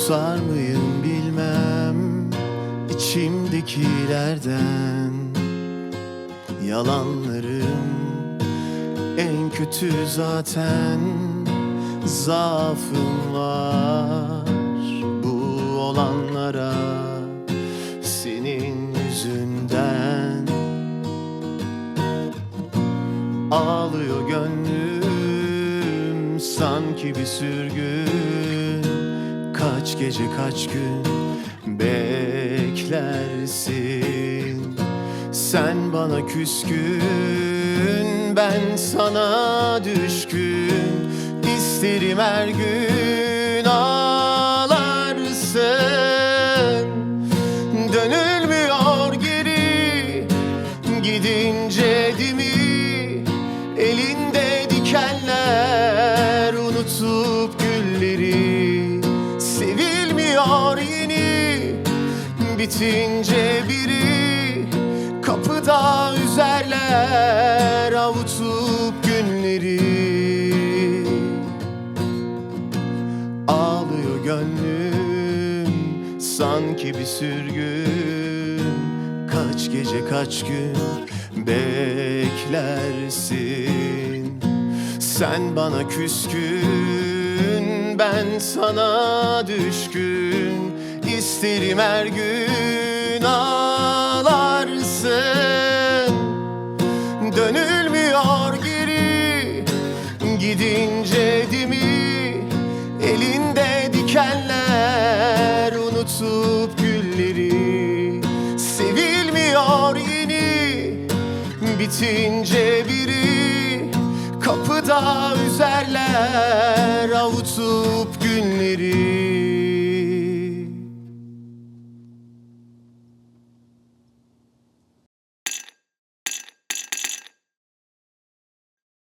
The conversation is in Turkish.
Susar mıyım bilmem içimdekilerden. Yalanlarım en kötü zaten, zaafım var bu olanlara senin yüzünden. Ağlıyor gönlüm sanki bir sürgün, kaç gece kaç gün beklersin. Sen bana küskün, ben sana düşkün. İsterim her gün ağlarsın. Dönülmüyor geri gidince değil mi? Elinde dikenler unutup gülleri. Sevilmiyor yeni bitince biri. Kapıda üzerler avutup günleri. Ağlıyor gönlüm sanki bir sürgün, kaç gece kaç gün beklersin. Sen bana küskün, ben sana düşkün. İsterim her gün ağlarsın. Dönülmüyor geri gidince değil mi? Elinde dikenler unutup gülleri. Sevilmiyor yeni bitince biri. Kapıda üzer